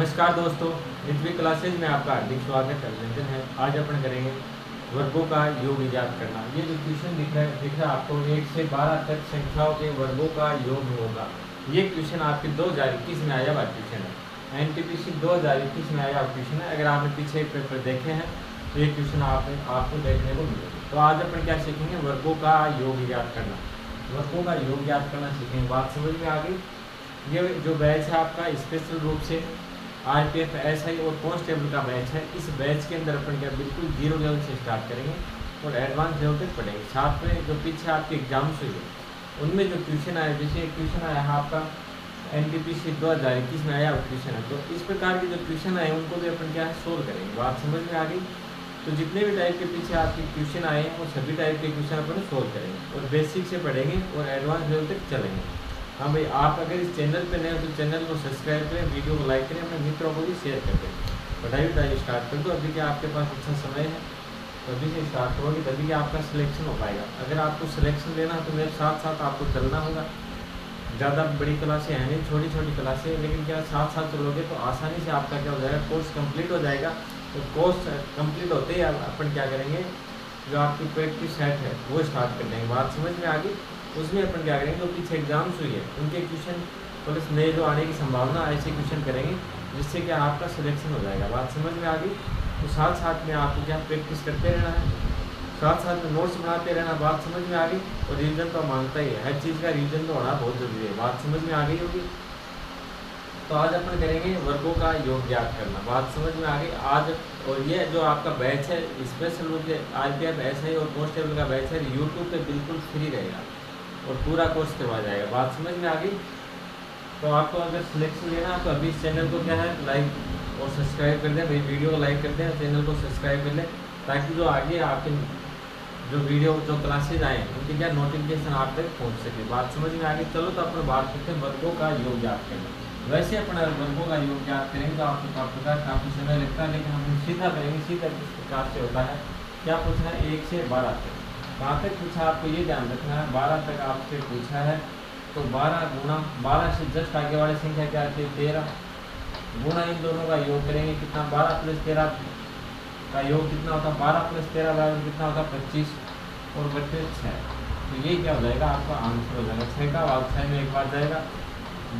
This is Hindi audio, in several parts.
नमस्कार दोस्तों, ऋत्विक क्लासेज में आपका हार्दिक स्वागत अभिनंदन है। आज अपन करेंगे वर्गों का योग इजाद करना। ये जो क्वेश्चन दिख रहा है आपको 1 से 12 तक संख्याओं के वर्गों का योग होगा। ये क्वेश्चन आपके 2021 में आया हुआ क्वेश्चन है। NTPC 2021 में आया हुआ क्वेश्चन है। अगर आपने पीछे पेपर देखे हैं तो ये क्वेश्चन आपको देखने को मिलेगा। तो आज अपन क्या सीखेंगे, वर्गों का योग इजाद करना। वर्गों का योग याद करना सीखेंगे। बात समझ में आ गई। ये जो बैच है आपका स्पेशल रूप से RPF SI और कांस्टेबल का बैच है। इस बैच के अंदर अपन क्या बिल्कुल जीरो लेवल से स्टार्ट करेंगे और एडवांस लेवल तक पढ़ेंगे। साथ में जो पीछे आपके एग्जाम्स हुए उनमें जो क्वेश्चन आए, जैसे क्वेश्चन आया है आपका NTPC 2021 में आया क्वेश्चन है, तो इस प्रकार के जो क्वेश्चन आए उनको भी अपन क्या है सोल्व करेंगे। बात समझ में आ गई। तो जितने भी टाइप के पीछे आपके क्वेश्चन आए हैं वो सभी टाइप के क्वेश्चन अपन सोल्व करेंगे और बेसिक से पढ़ेंगे और एडवांस लेवल तक चलेंगे। हाँ भाई, आप अगर इस चैनल पे नए हो तो चैनल को सब्सक्राइब करें, वीडियो को लाइक करें, अपने मित्रों को भी शेयर कर दें। पढ़ाई स्टार्ट कर दो। अभी क्या आपके पास अच्छा समय है, तो अभी से स्टार्ट करोगे तभी क्या आपका सिलेक्शन हो पाएगा। अगर आपको सिलेक्शन लेना है तो मेरे साथ साथ आपको चलना होगा। ज़्यादा बड़ी क्लासें हैं नहीं, छोटी छोटी क्लासें, लेकिन क्या साथ साथ चलोगे तो आसानी से आपका क्या हो जाएगा, कोर्स कंप्लीट हो जाएगा। तो कोर्स कंप्लीट होते ही अपन क्या करेंगे, जो आपकी प्रैक्टिस सेट है वो स्टार्ट कर देंगे। बात समझ में आ गई। उसमें अपन क्या करेंगे, जो पीछे एग्जाम्स हुई है उनके क्वेश्चन प्लस नए जो आने की संभावना ऐसे क्वेश्चन करेंगे जिससे क्या आपका सिलेक्शन हो जाएगा। बात समझ में आ गई। तो साथ साथ में आपको क्या प्रैक्टिस करते रहना है, साथ साथ में नोट्स बनाते रहना। बात समझ में आ गई। और रिविजन तो मांगता ही है, हर चीज़ का रिविजन तो होना बहुत जरूरी है। बात समझ में आ गई होगी। तो आज अपन करेंगे वर्गों का योग ज्ञात करना। बात समझ में आ गई आज। और ये जो आपका बैच है स्पेशल रूप से RPF SI और कांस्टेबल का बैच है, यूट्यूब पे बिल्कुल फ्री रहेगा और पूरा कोर्स करवा जाएगा। बात समझ में आ गई। तो आपको अगर सिलेक्शन लेना है तो अभी इस चैनल को क्या है लाइक और सब्सक्राइब कर दें। भाई वीडियो को लाइक कर दें, चैनल को सब्सक्राइब कर लें, ताकि जो आगे आपके जो वीडियो जो क्लासेज आए उनकी क्या नोटिफिकेशन आप तक पहुँच सके। बात समझ में आ गई। चलो तो अपन बात करते हैं वर्गों का योग याद करना। वैसे अपन अगर वर्गों का योग याद करेंगे तो आपको पता है काफ़ी समय लगता है, लेकिन हम सीधा करेंगे। सीधा किस प्रकार से होता है, क्या पूछना है 1 से 12 तक। कहाँ तक पूछा आपको ये ध्यान रखना है, 12 तक आपसे पूछा है। तो 12 गुणा 12 से जस्ट आगे वाली संख्या क्या आती है 13, गुणा इन दोनों का योग करेंगे कितना 12 + 13 का योग कितना होता है 12 + 13 बराबर कितना होता है 25 और बटे 6। तो ये क्या हो जाएगा आपका आंसर हो जाएगा 6 का भाग 6 में एक बार जाएगा,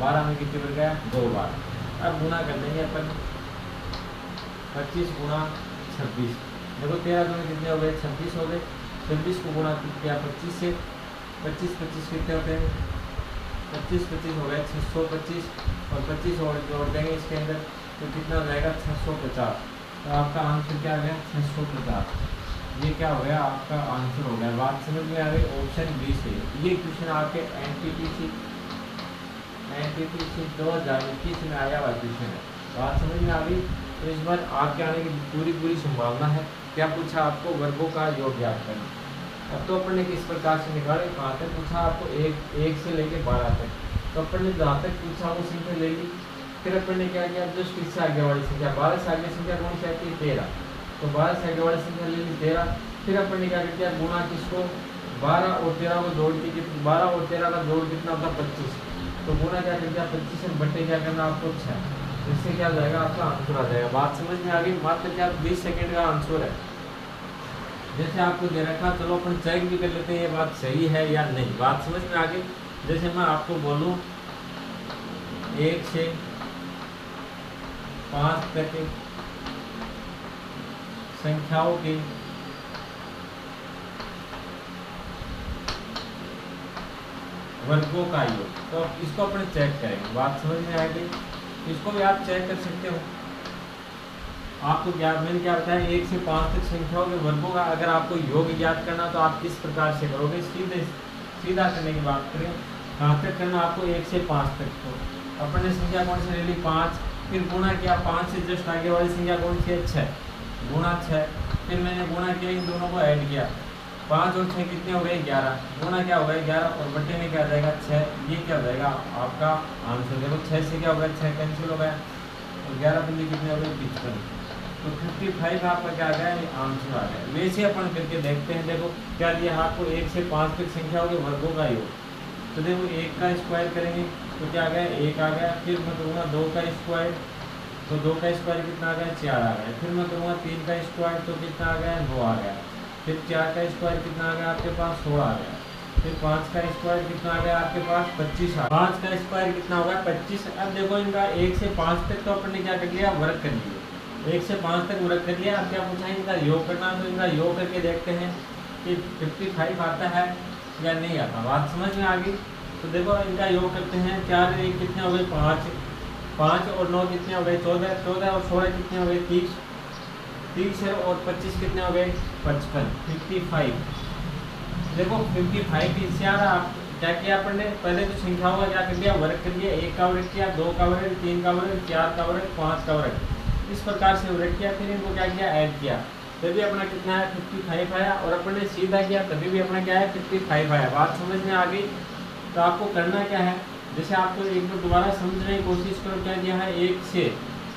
12 में कितनी बार गया 2 बार। अब गुणा कर देंगे अपन 25 गुणा 26। देखो 13 गुणा कितने हो गए 26 हो गए। 26 को गुणा किया 25 से, 25 कितने होते हैं 25 हो गए 625 और 25 और जोड़ देंगे इसके अंदर तो कितना हो जाएगा 650। तो आपका आंसर क्या आ गया 650। ये क्या हो गया आपका आंसर हो गया। बात समझ में आ गई। ऑप्शन बी से ये क्वेश्चन आपके NTPC 2021 में आया हुआ क्वेश्चन है। बात समझ में आ गई। तो इस बार आपके आने की पूरी संभावना है। क्या पूछा आपको, वर्गों का योग ज्ञात करना। अब तो अपन ने किस प्रकार से निकाले, कहाँ तक पूछा आपको 1 से लेके 12 तक। तो अपन ने जहाँ तक पूछा वो संख्या ले ली। फिर अपन ने क्या किया, जस्ट इससे आगे वाली संख्या 12 से आगे संख्या कौन सी आती है 13, तो 12 से आगे वाली संख्या ले ली 13। फिर अपन ने क्या किया, गुणा किसको 12 और 13 को जोड़ के 12 और 13 का जोड़ कितना होता 25। तो गुणा क्या कर दिया 25 से बट्टे क्या करना आपको 6। इससे क्या हो जाएगा आपका आंसर आ जाएगा। बात समझ में आ गई। मात्र क्या 20 सेकेंड का आंसर है। जैसे आपको दे रखा, चलो अपन चेक भी कर लेते हैं ये बात सही है या नहीं। बात समझ में आ गई। जैसे मैं आपको बोलूं 1 से 5 तक संख्याओं के वर्गों का योग, तो इसको अपन चेक करेंगे। बात समझ में आ गई। इसको भी आप चेक कर सकते हो। आपको क्या मैंने क्या बताया 1 से 5 तक संख्याओं के वर्गों का अगर आपको योग ज्ञात करना तो आप किस प्रकार से करोगे। सीधा करने की बात करें, कहाँ तक करना आपको 1 से 5 तक। तो अपन ने संख्या कौन सी ले ली 5, फिर गुणा किया 5 से जस्ट आगे वाली संख्या कौन सी है 6, गुणा 6। फिर मैंने गुणा किया, इन दोनों को ऐड किया, 5 और 6 कितने हो गए 11। गुणा क्या हो गया 11 और बट्टे में क्या आ जाएगा 6। ये क्या हो जाएगा आपका आंसर। देखो 6 से क्या हो गया 6 कैंसिल हो गया और 11 बंदी कितने हो गए 55। तो 55 आपका क्या आ गया आंसर आ गया। वैसे अपन करके देखते हैं। देखो क्या दिया आपको 1 से 5 तक संख्याओं के वर्गों का योग। तो देखो 1 का स्क्वायर करेंगे तो क्या आ गया 1 आ गया। फिर मैं कहूँगा 2 का स्क्वायर तो 2 का स्क्वायर कितना आ गया, 4 आ गया। फिर मैं करूँगा 3 का स्क्वायर तो कितना आ गया, 9 आ गया। फिर 4 का स्क्वायर कितना आ गया आपके पास, 16 आ गया। फिर 5 का स्क्वायर कितना आ गया आपके पास, 25 आ गया। 5 का स्क्वायर कितना होगा, 25। अब देखो इनका 1 से 5 तक तो अपन ने क्या कर लिया, वर्क कर लिया। 1 से 5 तक वर्क कर लिया। अब क्या पूछा है, इनका योग करना। तो इनका योग करके देखते हैं कि 55 आता है या नहीं आता। बात समझ में आ गई। तो देखो इनका योग करते हैं। 4 1 कितने हो गए, 5। 5 और 9 कितने हो गए, 14। 14 और 16 कितने हो गए, 30। 30 और 25 कितने हो गए, 55। 55। देखो 55 इससे आ रहा। आप क्या किया अपन ने, पहले तो संख्याओं का क्या कर दिया, वर्ग कर दिया। 1 का वर्ग किया, 2 का वर्ग, 3 का वर्ग, 4 का वर्ग, 5 का वर्ग, इस प्रकार से वर्ग किया। फिर इनको क्या किया, ऐड किया, तभी अपना कितना है, 55 आया। और अपन ने सीधा किया तभी भी अपना क्या है, 55 आया। बात समझ में आ गई। तो आपको करना क्या है, जैसे आपको एक बार दोबारा समझने की कोशिश करो। क्या दिया है, 1 से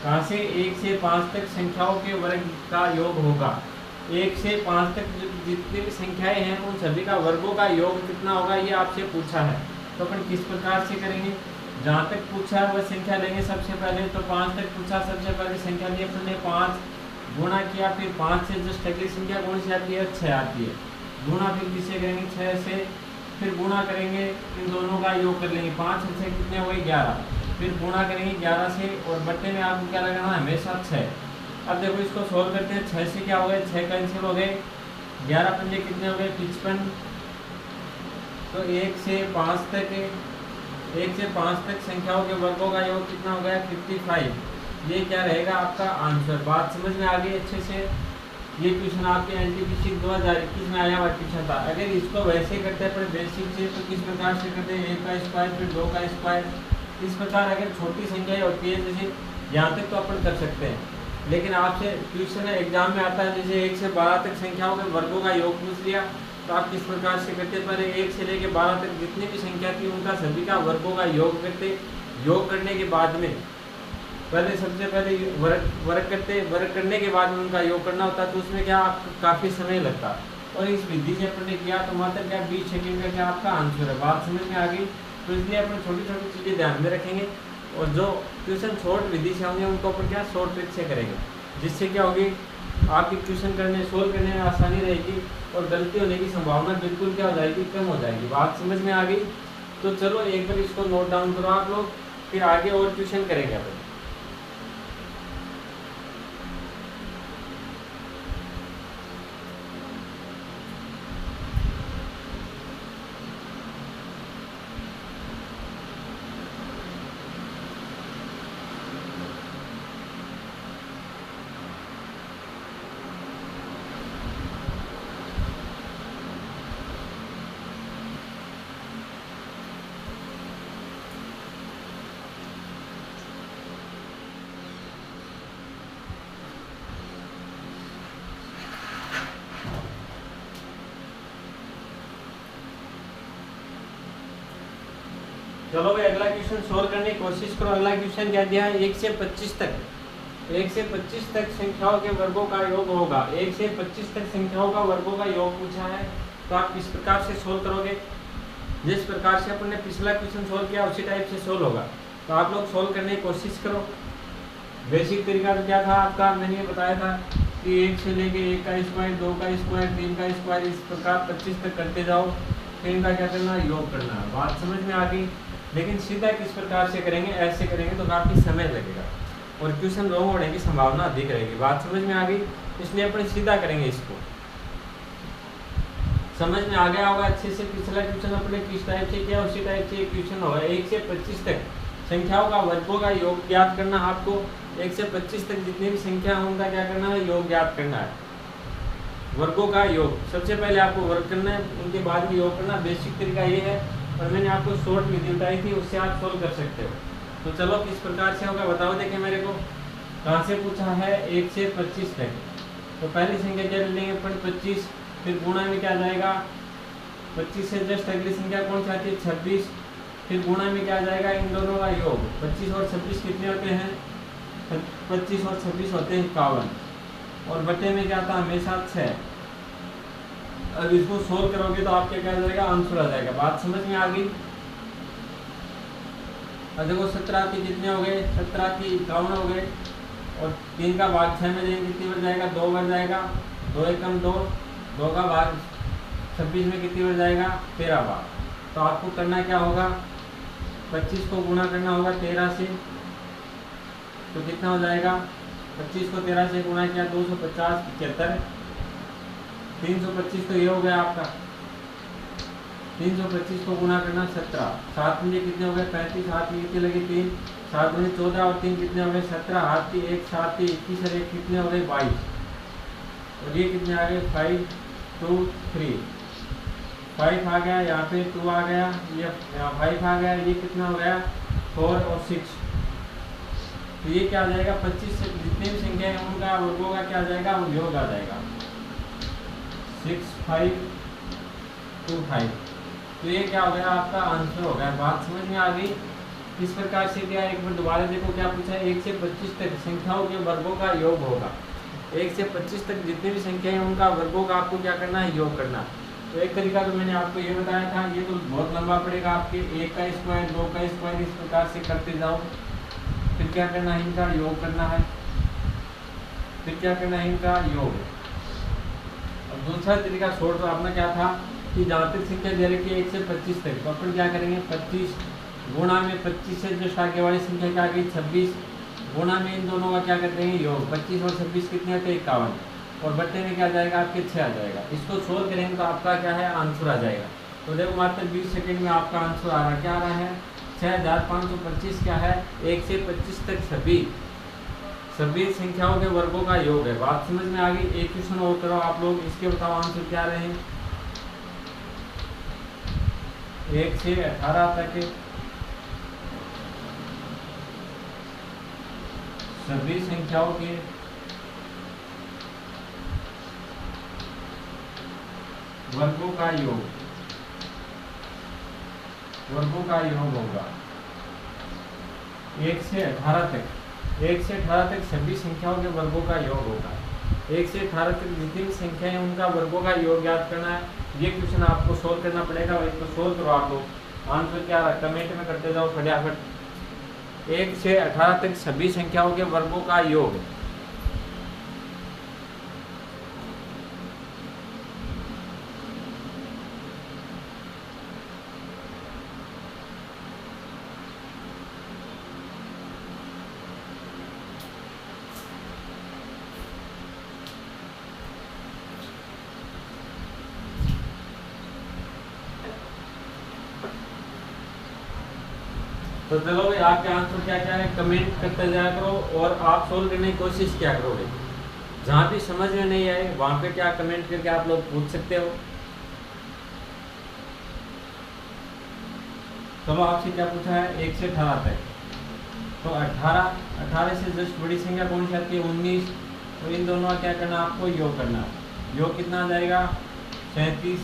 कहाँ से, 1 से 5 तक संख्याओं के वर्ग का योग होगा। 1 से 5 तक जितनी भी संख्याएं हैं उन सभी का वर्गों का योग कितना होगा, ये आपसे पूछा है। तो अपन किस प्रकार से करेंगे, जहाँ तक पूछा है वह संख्या लेंगे सबसे पहले। तो 5 तक पूछा, सबसे पहले संख्या ली अपन ने 5, गुणा किया। फिर 5 से जस्ट अगली संख्या कौन सी आती है, 6 आती है। गुणा फिर किससे करेंगे, 6 से। फिर गुणा करेंगे, इन दोनों का योग कर लेंगे। 5 से कितने हो गए, 11। फिर गुणा करेंगे 11 से, और बट्टे में आपको क्या लगाना है, हमेशा 6। अब देखो इसको सोल्व करते हैं। 6 से क्या हो गए, 6 कैंसिल हो गए। 11 पंजे कितने हो गए, 55। तो 1 से 5 तक, 1 से 5 तक संख्याओं के वर्गों का योग कितना हो गया, 55। ये क्या रहेगा आपका आंसर। बात समझ में आ गई अच्छे से। ये क्वेश्चन आपके एनटीपीसी 2021 में आया हुआ क्वेश्चन था। अगर इसको वैसे करते हैं पर बेसिक से, तो किस प्रकार से करते हैं, 1 का स्क्वायर फिर 2 का स्क्वायर, इस प्रकार। अगर छोटी संख्या होती है जैसे यहाँ तक तो अपन कर सकते हैं, लेकिन आपसे क्वेश्चन एग्जाम में आता है जैसे 1 से 12 तक संख्याओं के वर्गों का योग पूछ लिया, तो आप किस प्रकार से करते, पहले 1 से लेकर 12 तक जितनी भी संख्या थी उनका सभी का वर्गों का योग करते। योग करने के बाद में पहले सबसे पहले वर्ग करते, वर्ग करने के बाद में उनका योग करना होता, तो उसमें क्या काफ़ी समय लगता। और इस विधि से अपन ने किया तो मात्र क्या 20 सेकेंड का क्या आपका आंसर है। बात समझ में आ गई। तो इसलिए अपन छोटी छोटी चीज़ें ध्यान में रखेंगे, और जो क्वेश्चन शॉर्ट विधि से होंगे उनको अपन क्या शॉर्ट ट्रिक से करेंगे, जिससे क्या होगी, आपकी क्वेश्चन करने सोल्व करने में आसानी रहेगी, और गलती होने की संभावना बिल्कुल क्या हो जाएगी, कम हो जाएगी। बात समझ में आ गई। तो चलो एक बार इसको नोट डाउन करो आप लोग, फिर आगे और क्वेश्चन करेंगे अपन। चलो भाई अगला क्वेश्चन सोल्व करने की कोशिश करो। अगला क्वेश्चन क्या दिया है, 1 से 25 तक, 1 से 25 तक संख्याओं के वर्गों का योग होगा। 1 से 25 तक संख्याओं का वर्गों का योग पूछा है, तो आप किस प्रकार से सोल्व करोगे। जिस प्रकार से अपन ने पिछला क्वेश्चन सोल्व किया उसी टाइप से सोल्व होगा। तो आप लोग सोल्व करने की कोशिश करो। बेसिक तरीका तो क्या था आपका, मैंने ये बताया था कि 1 से लेके 1 का स्क्वायर, 2 का स्क्वायर, 3 का स्क्वायर, इस प्रकार 25 तक करते जाओ। फिर इनका क्या करना, योग करना। बात समझ में आ गई। लेकिन सीधा किस प्रकार से करेंगे, ऐसे करेंगे तो काफ़ी समय लगेगा और क्वेश्चन रॉन्ग होने की संभावना अधिक रहेगी। बात समझ में आ गई। इसलिए अपन सीधा करेंगे, इसको समझ में आ गया होगा अच्छे से। पिछला क्वेश्चन अपने किस टाइप से किया उसी टाइप से क्वेश्चन होगा। 1 से 25 तक संख्याओं का वर्गों का योग ज्ञात करना। आपको 1 से 25 तक जितनी भी संख्या है उनका क्या करना है, योग ज्ञात करना है। वर्गों का योग सबसे पहले आपको वर्ग करना है, उनके बाद में योग करना। बेसिक तरीका ये है, और मैंने आपको शॉर्ट विधि बताई थी, उससे आप सोल्व कर सकते हो। तो चलो किस प्रकार से होगा बताओ। देखिए मेरे को कहाँ से पूछा है, 1 से 25 तक। तो पहली संख्या क्या लेंगे अपन, 25। फिर गुणा में क्या जाएगा, 25 से जस्ट अगली संख्या कौन सी आती है, 26। फिर गुणा में क्या जाएगा, इन दोनों का योग। 25 और 26 कितने होते हैं, 25 और 26 होते हैं 51। और बटे में क्या था, हमेशा 6। अब इसको सोल्व करोगे तो आपके क्या जाएगा, आंसर आ जाएगा। बात समझ में आ गई। अब देखो 17 के कितने हो गए, 17 की 51 हो गए। और 3 का भाग 6 में देंगे कितनी बढ़ जाएगा, 2 बढ़ जाएगा, 2 एकम 2, 2 का भाग 26 में कितनी बढ़ जाएगा, 13 बार। तो आपको करना क्या होगा, 25 को गुणा करना होगा 13 से, तो कितना हो जाएगा, 25 को 13 से गुणा किया 250, 75, 325 तो ये हो गया आपका, 325 को गुणा करना 17, 7 में कितने हो गए 35, हाथ में कितने लगे 3, 7 में 14 और 3 कितने हो गए 17, हाथ की 1, 7 के 21 और 1 कितने हो गए 22, और ये कितने आ गए 5, 2, 3, 5 आ गया, यहाँ पे 2 आ गया, ये 5 आ गया, ये कितना हो गया 4 और 6। तो ये क्या आ जाएगा, 25 से जितने भी संख्या है उनका वर्गों का क्या आ जाएगा, वो योग आ जाएगा 6, 5, 2, 5। तो ये क्या हो गया, आपका आंसर हो गया। बात समझ में आ गई। इस प्रकार से क्या, एक बार दोबारा देखो क्या पूछा है, 1 से 25 तक संख्याओं के वर्गों का योग होगा। 1 से 25 तक जितनी भी संख्या है उनका वर्गों का आपको क्या करना है, योग करना। तो एक तरीका तो मैंने आपको ये बताया था, ये तो बहुत लंबा पड़ेगा आपके, 1 का स्क्वायर, 2 का स्क्वायर, इस प्रकार से करते जाओ। फिर क्या करना है, इनका योग करना है, फिर क्या करना है, इनका योग। अब दूसरा तरीका शॉर्ट तो अपना क्या था कि जहाँ तक संख्या दे रखी है 1 से 25 तक, तो अपन क्या करेंगे, 25 गुणा में 25 से जस्ट आगे वाली संख्या क्या आ गई 26, गुणा में इन दोनों का क्या कर देंगे योग, 25 और 26 कितने आते हैं 51, और बट्टे में क्या जाएगा आपके 6 आ जाएगा। इसको सोल्व करेंगे तो आपका क्या है, आंसर आ जाएगा। तो देखो मात्र 20 सेकंड में आपका आंसर आ रहा है, क्या आ रहा है 6525 क्या है, 1 से 25 तक सभी संख्याओं के वर्गों का योग है। बात समझ में आ गई। एक क्वेश्चन और करो आप लोग, इसके बताओ आंसर क्या रहे। 1 से 18 तक सभी संख्याओं के वर्गों का योग होगा 1 से 18 तक। 1 से 18 तक सभी संख्याओं के वर्गों का योग होगा। 1 से 18 तक जितनी भी संख्या है उनका वर्गों का योग ज्ञात करना है। ये क्वेश्चन आपको सोल्व करना पड़ेगा और इसको सोल्व करो आप लोग। आंसर क्या रहा कमेंट में करते जाओ फटाफट। 1 से 18 तक सभी संख्याओं के वर्गों का योग। तो चलो भाई आपके आंसर क्या क्या है कमेंट करते जाया करो और आप सोल्व करने की कोशिश क्या करोगे। जहाँ भी समझ में नहीं आए वहाँ पे क्या कमेंट करके आप लोग पूछ सकते हो। चलो आपसे क्या पूछा है 1 से 18 तक। तो 18 से जस्ट बड़ी संख्या कौन सी आती है 19। तो इन दोनों का क्या करना आपको योग करना। योग कितना आ जाएगा 37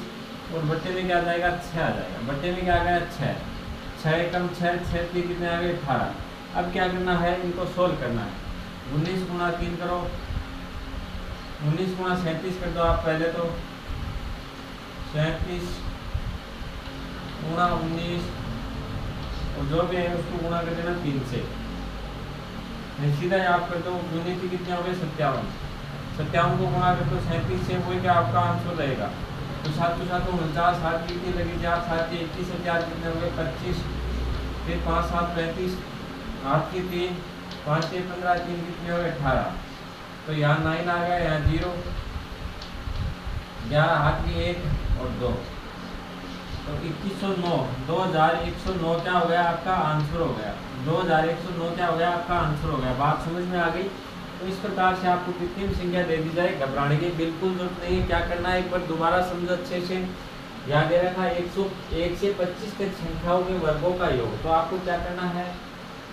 और बट्टे में क्या आ जाएगा 6 आ जाएगा। बट्टे में क्या आ गया 6, 6 कम 6, 6 3 कितने आ गए 18। अब क्या करना है इनको सोल्व करना है। 19 गुणा 3 करो, 19 गुणा 37 कर दो आप पहले तो 37 गुणा 19 और जो भी है उसको गुणा कर देना 3 से। सीधा आप कर दो 19 कितने हो गए 57, 57 को गुणा कर दो 37 से, वही क्या आपका आंसर रहेगा। तो 7 तो 7 49, 7 कितनी लगी 4, 7 21 और 4 कितने हो गए 25, फिर 5 7 35, 8 की 3, 5 6 15, 3 कितने हो गए 18। तो यहाँ 9 आ गया, यहाँ 0, 11 हाथ की 1 और 2, तो 2109, 2109 क्या हो गया आपका आंसर हो गया। 2109 क्या हो गया आपका आंसर हो गया। बात समझ में आ गई। तो इस प्रकार से आपको कितनी भी संख्या दे दी जाए घबराने की बिल्कुल जरूरत नहीं है। क्या करना है एक बार दोबारा समझो अच्छे से। यहाँ दे रखा 1 से 25 तक संख्याओं के वर्गों का योग। तो आपको क्या करना है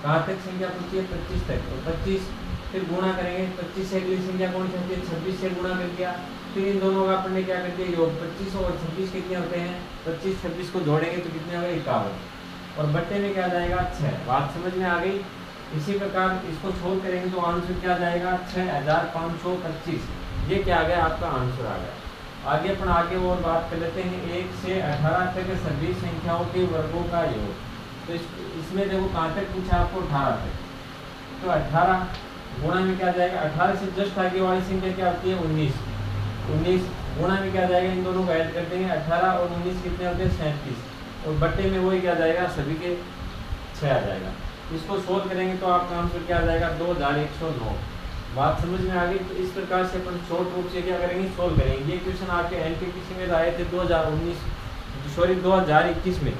कहाँ तक संख्या पूछी है 25 तक, तो 25 फिर गुणा करेंगे। 25 से अगली संख्या कौन सी होती है 26 से गुणा कर दिया। फिर इन दोनों का अपन ने क्या कर दिया योग। 25 और 26 कितने होते हैं 25 26 को जोड़ेंगे तो कितने हो गए 51 और बट्टे में क्या जाएगा 6। बात समझ में आ गई। इसी प्रकार इसको सोल्व करेंगे तो आंसर क्या जाएगा 6525। ये क्या आ गया आपका आंसर आ गया। आगे अपन और बात कर लेते हैं 1 से 18 तक सभी संख्याओं के वर्गों का योग। तो इसमें देखो कहाँ तक पूछा आपको 18 तक। तो 18 गुणा में क्या जाएगा 18 से जस्ट आगे वाली संख्या क्या होती है 19। 19 गुणा में क्या जाएगा, इन दोनों को ऐड कर देंगे, 18 और 19 कितने होते हैं 37, और बट्टे में वही क्या जाएगा सभी के 6 आ जाएगा। इसको सोल्व करेंगे तो आपका आंसर क्या आ जाएगा 2109। बात समझ में आ गई। तो इस प्रकार से अपन शॉर्ट रूप से क्या करेंगे सोल्व करेंगे। ये क्वेश्चन आपके एनटीपीसी में आए थे 2021 में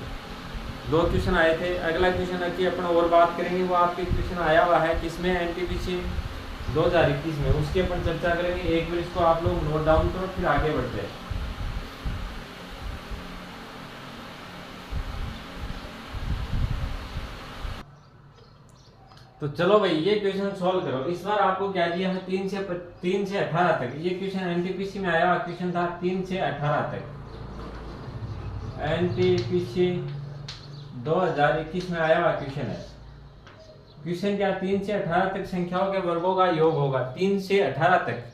2 क्वेश्चन आए थे। अगला क्वेश्चन की अपन और बात करेंगे, वो आपके क्वेश्चन आया हुआ है किसमें एनटीपीसी 2021 में, उसकी अपन चर्चा करेंगे। एक बार इसको आप लोग नोट डाउन करो फिर आगे बढ़ते हैं। तो चलो भाई ये क्वेश्चन सॉल्व करो। इस बार आपको क्या दिया है 3 से 18 तक। ये क्वेश्चन एनटीपीसी में आया क्वेश्चन था 3 से 18 तक। एनटीपीसी 2021 में आया हुआ क्वेश्चन है। क्वेश्चन क्या 3 से 18 तक संख्याओं के वर्गों का योग होगा। 3 से 18 तक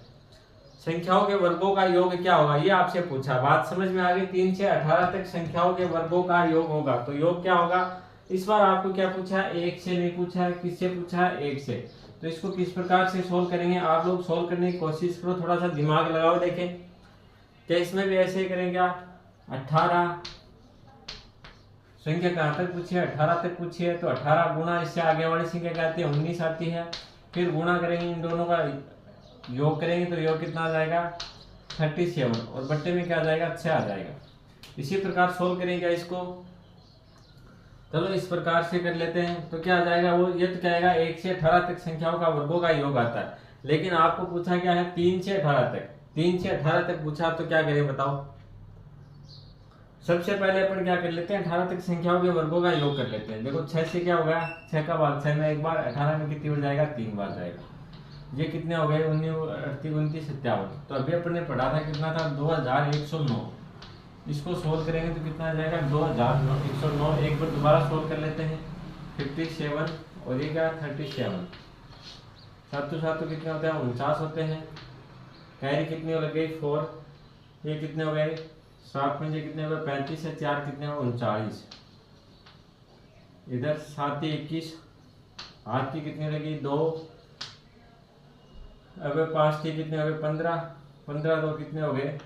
संख्याओं के वर्गों का योग क्या होगा ये आपसे पूछा। बात समझ में आ गई। 3 से 18 तक संख्याओं के वर्गों का योग होगा, तो योग क्या होगा। इस बार आपको क्या पूछा है, 1 से नहीं पूछा है, किससे पूछा है 1 से। तो इसको किस प्रकार से सोल्व करेंगे आप लोग सोल्व करने की कोशिश करो, थोड़ा सा दिमाग लगाओ। देखें क्या इसमें भी ऐसे ही करेंगे। 18 संख्या कहाँ तक पूछी है 18 तक पूछी है, तो 18 गुणा इससे आगे वाली संख्या क्या आती है 19 आती है। फिर गुणा करेंगे, इन दोनों का योग करेंगे तो योग कितना आ जाएगा 37, और बट्टे में क्या आ जाएगा 6 आ जाएगा। इसी प्रकार सोल्व करेंगे इसको। चलो इस प्रकार से कर लेते हैं। तो क्या आ जाएगा वो, ये तो क्या आएगा 1 से 18 तक संख्याओं का वर्गों का योग आता है। लेकिन आपको पूछा क्या है 3 से 18 तक। 3 से 18 तक पूछा तो क्या करें बताओ। सबसे पहले अपन क्या कर लेते हैं 18 तक संख्याओं के वर्गों का योग कर लेते हैं। देखो 6 से क्या होगा 6 का भाग 6 में एक बार, 18 में कितनी बार जाएगा 3 बार जाएगा। ये कितने हो गए 29 57। तो अभी अपन ने पढ़ा था कितना था 2109। इसको सोल्व करेंगे तो कितना आ जाएगा 2109। एक बार दोबारा सोल्व कर लेते हैं 57 और ये क्या 37। 7 7 तो कितने होते हैं 49 होते हैं। कैरी कितनी हो गई 4। ये कितने हो गए 7 में कितने हो गए 35 है, 4 कितने हो 39। इधर 7 21, हाथ की कितनी लगी 2। अब 5 की कितने हो गए 15, 15 तो कितने हो गए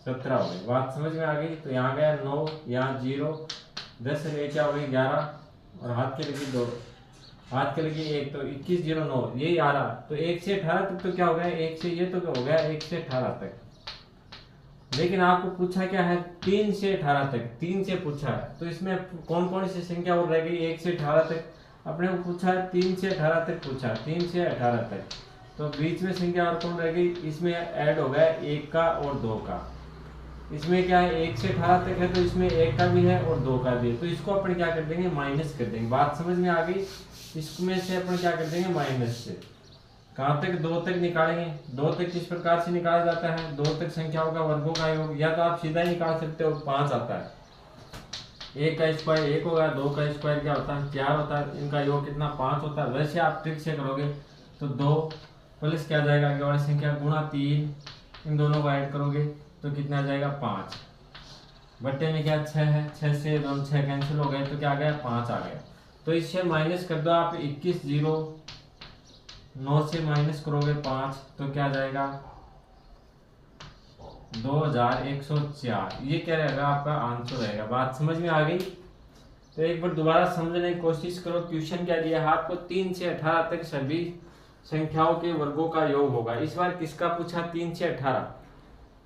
17 हो गए। बात समझ में आ गई। तो यहाँ गया 9, यहाँ 0, 10 से ले क्या हो गई 11, और हाथ के लगी 2, हाथ के लगी 1, तो 21 0 9 यही आ रहा। तो 1 से 18 तक तो क्या हो गया 1 से, ये तो क्या हो गया 1 से 18 तक। लेकिन आपको पूछा क्या है 3 से 18 तक, 3 से पूछा है। तो इसमें कौन कौन सी संख्या और रह गई 1 से 18 तक। अपने को पूछा है 3 से 18 तक पूछा, 3 से 18 तक। तो बीच में संख्या और कौन रह गई, इसमें ऐड हो गया 1 का और 2 का। इसमें क्या है 1 से 18 तक है, तो इसमें 1 का भी है और 2 का भी है। तो इसको अपन क्या कर देंगे माइनस कर देंगे। बात समझ में आ गई। इसमें से अपन क्या कर देंगे माइनस से। कहाँ तक 2 तक निकालेंगे। 2 तक किस प्रकार से निकाला जाता है 2 तक संख्याओं का वर्गों का योग, या तो आप सीधा ही निकाल सकते हो 5 आता है। 1 का स्क्वायर 1 होगा, 2 का स्क्वायर क्या होता है 4 होता है, इनका योग कितना 5 होता है। वैसे आप ट्रिक से करोगे तो 2 प्लस क्या जाएगा आगे वाली संख्या गुणा 3, इन दोनों को ऐड करोगे तो कितना आ जाएगा 5। बट्टे में क्या 6 है, 6 से 6 कैंसिल हो गए तो क्या आ गया 5 आ गया। तो इससे माइनस कर दो आप 21 0, 9 से माइनस करोगे 5 तो क्या जाएगा 2104। ये क्या रहेगा आपका आंसर रहेगा। बात समझ में आ गई। तो एक बार दोबारा समझने की कोशिश करो। क्वेश्चन क्या दिया है आपको 3 से 18 तक सभी संख्याओं के वर्गों का योग होगा। इस बार किसका पूछा 3 से 18,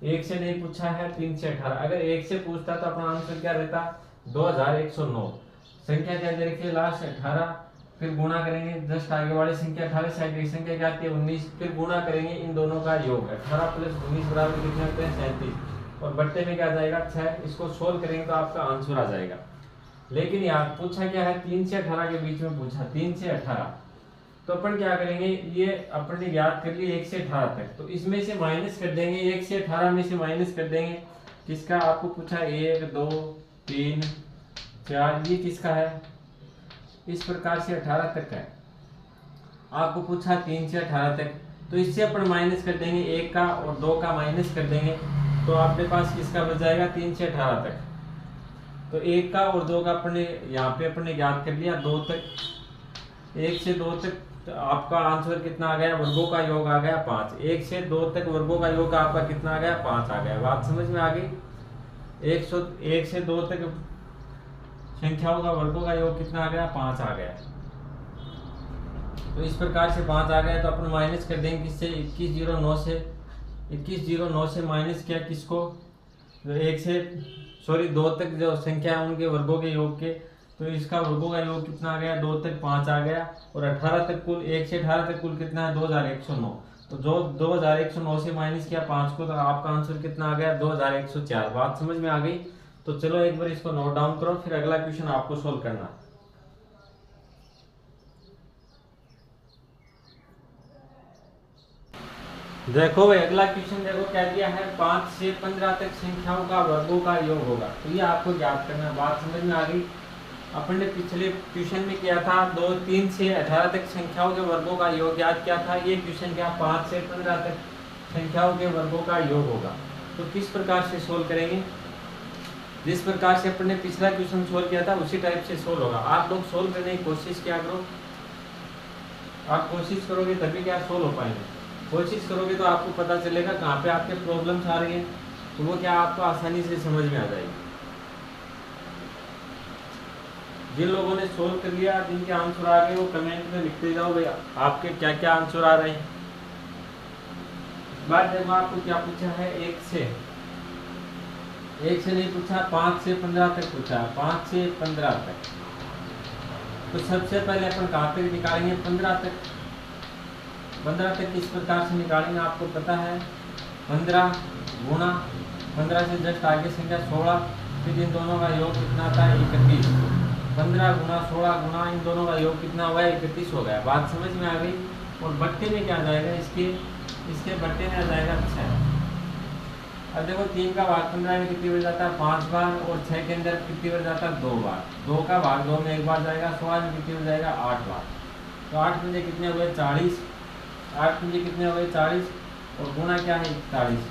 1 से नहीं पूछा है 3 से 18। अगर 1 से पूछता तो अपना आंसर क्या रहता 2109। संख्या क्या दे रखी है लास्ट 18, फिर गुणा करेंगे जस्ट आगे वाली संख्या 18 से आगे संख्या क्या आती है 19, फिर गुणा करेंगे इन दोनों का योग 18 प्लस 19 बराबर कितने होते हैं 37, और बट्टे में क्या जाएगा 6। इसको सोल्व करेंगे तो आपका आंसर आ जाएगा। लेकिन यार पूछा क्या है 3 से 18 के बीच में पूछा 3 से 18। तो अपन क्या करेंगे, ये अपन ने याद कर लिए 1 से 18 तक, तो इसमें से माइनस कर देंगे। 1 से 18 में से माइनस कर देंगे किसका, आपको पूछा 1 2 3 4, ये किसका है, इस प्रकार से 18 तक है। आपको पूछा 3 से 18 तक, तो इससे अपन माइनस कर देंगे 1 का और 2 का माइनस कर देंगे, तो आपके पास किसका बच जाएगा 3 से 18 तक। तो 1 का और 2 का अपने यहाँ पे अपने याद कर लिया 2 तक, 1 से 2 तक तो आपका आंसर कितना आ गया, वर्गों का योग आ गया 5। 1 से 2 तक वर्गों का योग आपका कितना आ गया, 5 आ गया। बात समझ में आ गई। 1 से 2 तक संख्याओं का वर्गों का योग कितना आ गया, 5 आ गया। तो इस प्रकार से 5 आ गया, तो अपन माइनस कर देंगे किससे, 2109 से। 2109 से माइनस किया किसको, तो 2 तक जो संख्या है उनके वर्गों के योग के, तो इसका वर्गों का योग कितना आ गया, 2 तक 5 आ गया। और 18 तक कुल, 1 से 18 तक कुल कितना है, 2109। तो जो 2109 से माइनस किया 5 को, तो आपका आंसर कितना आ गया, 2104। बात समझ में आ गई। तो चलो एक बार इसको नोट डाउन करो, फिर अगला क्वेश्चन आपको सोल्व करना। देखो भाई अगला क्वेश्चन देखो क्या दिया है, 5 से 15 तक संख्याओं का वर्गों का योग होगा। तो ये आपको ज्ञात करना है। बात समझ में आ गई। अपन ने पिछले क्वेश्चन में किया था 3 से 18 तक संख्याओं के वर्गों का योग ज्ञात किया था। ये क्वेश्चन क्या, 5 से 15 तक संख्याओं के वर्गों का योग होगा। तो किस प्रकार से सोल्व करेंगे, जिस प्रकार से अपन ने पिछला क्वेश्चन सोल्व किया था उसी टाइप से सोल्व होगा। आप लोग सोल्व करने की कोशिश क्या करो, आप कोशिश करोगे तभी क्या सोल्व हो पाएंगे। कोशिश करोगे तो आपको पता चलेगा कहाँ पे आपके प्रॉब्लम्स आ रही हैं, तो वो क्या आपको आसानी से समझ में आ जाएगी। जिन लोगों ने सोल्व कर लिया, जिनके आंसर आ गए, वो कमेंट में लिखते जाओ भाई आपके क्या क्या आंसर आ रहे हैं। बात देखो आपको क्या पूछा है, 1 से नहीं पूछा, 5 से 15 तक पूछा। 5 से 15 तक, तो सबसे पहले अपन कहाँ तक निकालेंगे, 15 तक। 15 तक किस प्रकार से निकालेंगे आपको पता है, 15 गुना 15 से जस्ट आगे संख्या 16, फिर इन दोनों का योग कितना आता है, 31। 15 गुना 16 गुना इन दोनों का योग कितना हुआ है, 31 हो गया। बात समझ में आ गई। और बट्टे में क्या आ जाएगा, इसके बट्टे में आ जाएगा 6। अब देखो 3 का भाग 15 में कितनी बार जाता है, 5 बार। और 6 के अंदर कितनी बार जाता है, 2 बार। 2 का भाग 2 में 1 बार जाएगा। 16 में कितनी बार जाएगा, 8 बार। तो 8 पंजे कितने हुए, 40। 8 पंजे कितने हो गए, 40। और गुना क्या है, 41।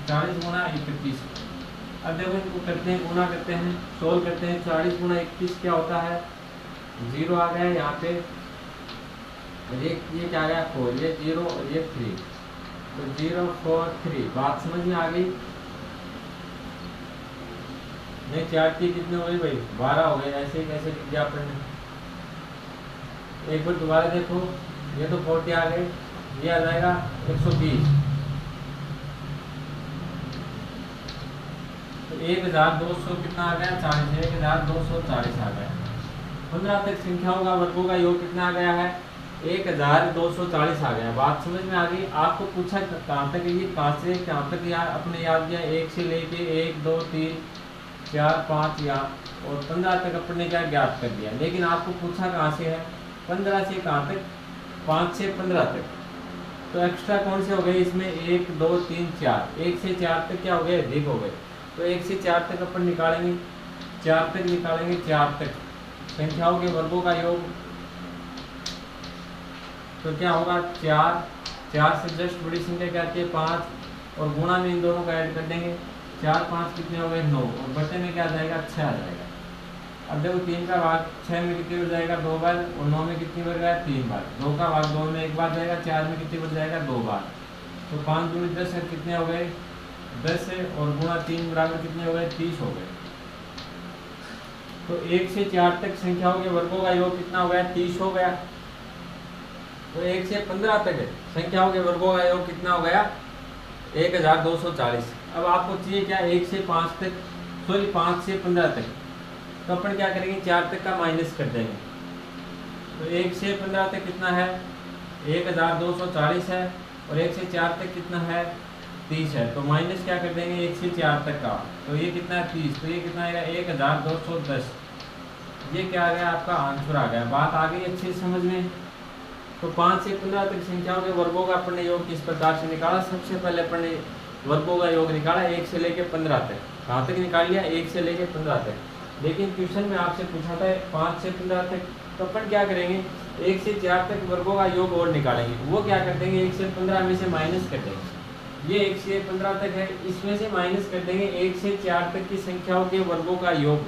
40 गुना 31। अब देखो इनको करते हैं, गुना करते हैं, सोल्व करते हैं। 40 गुना 31 क्या होता है, 0 आ गया यहाँ पे। ये क्या आ गया, 4, ये 0 और ये 3, तो 0 4 3। बात समझ में आ गई। नहीं 4 3 कितने हो गए भाई, 12 हो गए। ऐसे ही कैसे लिख दिया अपन ने। एक बार दोबारा देखो, ये तो 40 आ गए, ये आ जाएगा 120। तो 1200 कितना आ गया, 40। 1240 आ गया। 15 तक संख्याओं का वर्गों का योग कितना आ गया है, 1240 आ गया। बात समझ में आ गई। आपको पूछा कहाँ तक, ये कहाँ से कहाँ तक अपने याद किया, 1 से लेके 1 2 3 4 5 और 15 तक अपने क्या ज्ञात कर दिया। लेकिन आपको पूछा कहाँ से है, 15 से कहाँ तक, 5 से 15 तक। तो एक्स्ट्रा कौन से हो गए इसमें, 1 2 3 4। 1 से 4 तक क्या हो गए, अधिक हो गए। तो 1 से 4 तक अपन निकालेंगे, 4 तक निकालेंगे। 4 तक संख्याओं के वर्गों का योग, तो क्या होगा, 4 से जस्ट बड़ी संख्या क्या आती है, 5। और गुणा में इन दोनों का ऐड कर देंगे। 4 5 कितने हो गए, 9। और बटे में क्या आ जाएगा, 6 आ जाएगा। अब देखो 3 का भाग 6 में कितनी बार जाएगा, 2 बार। और 9 में कितनी बार गया, 3 बार। 2 का भाग 2 में 1 बार जाएगा। 4 में कितनी बार जाएगा, 2 बार। तो 5 दूनी 10 है, कितने हो गए, 10 है। और गुणा 3 बराबर कितने हो गए, 30 हो गए। तो 1 से 4 तक संख्याओं के वर्गों का योग कितना हो गया, 30 हो गया। तो 1 से 15 तक संख्याओं के वर्गों का योग कितना हो गया, 1240। अब आपको चाहिए क्या, 1 से 5 तक, सॉरी 5 से 15 तक। तो अपन क्या करेंगे, 4 तक का माइनस कर देंगे। तो 1 से 15 तक कितना है, 1240 है। और 1 से 4 तक कितना है, 30 है। तो माइनस क्या कर देंगे 1 से 4 तक का, तो ये कितना है 30। तो ये कितना आएगा 1210। ये क्या आ गया, आपका आंसर आ गया। बात आ गई अच्छी समझ में। तो 5 से 15 तक संख्याओं के वर्गों का अपन ने योग किस प्रकार से निकाला। सबसे पहले अपन ने वर्गों का योग निकाला 1 से लेके 15 तक। कहाँ तक निकाल लिया, 1 से लेके 15 तक। लेकिन क्वेश्चन में आपसे पूछा था 5 से 15 तक, तो अपन क्या करेंगे 1 से 4 तक वर्गों का योग और निकालेंगे। वो क्या कर देंगे 1 से 15 में से माइनस कर देंगे। ये 1 से 15 तक है, इसमें से माइनस कर देंगे 1 से 4 तक की संख्याओं के वर्गों का योग।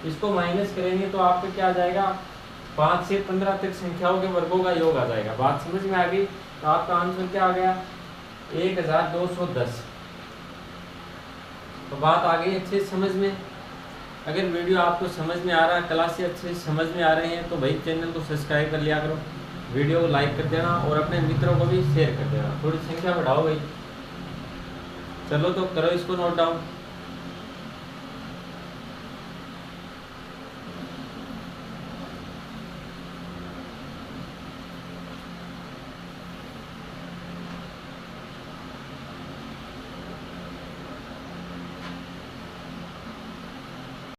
इसको माइनस करेंगे तो आपका क्या आ जाएगा 5 से 15 तक संख्याओं के वर्गों का योग आ जाएगा। बात समझ में आ गई? तो आपका आंसर क्या आ गया? 1210। तो बात आ गई अच्छे समझ में। अगर वीडियो आपको समझ में आ रहा है, क्लासेस अच्छे समझ में आ रहे हैं, तो भाई चैनल को सब्सक्राइब कर लिया करो, वीडियो को लाइक कर देना और अपने मित्रों को भी शेयर कर देना। थोड़ी संख्या बढ़ाओ भाई। चलो तो करो इसको नोट डाउन।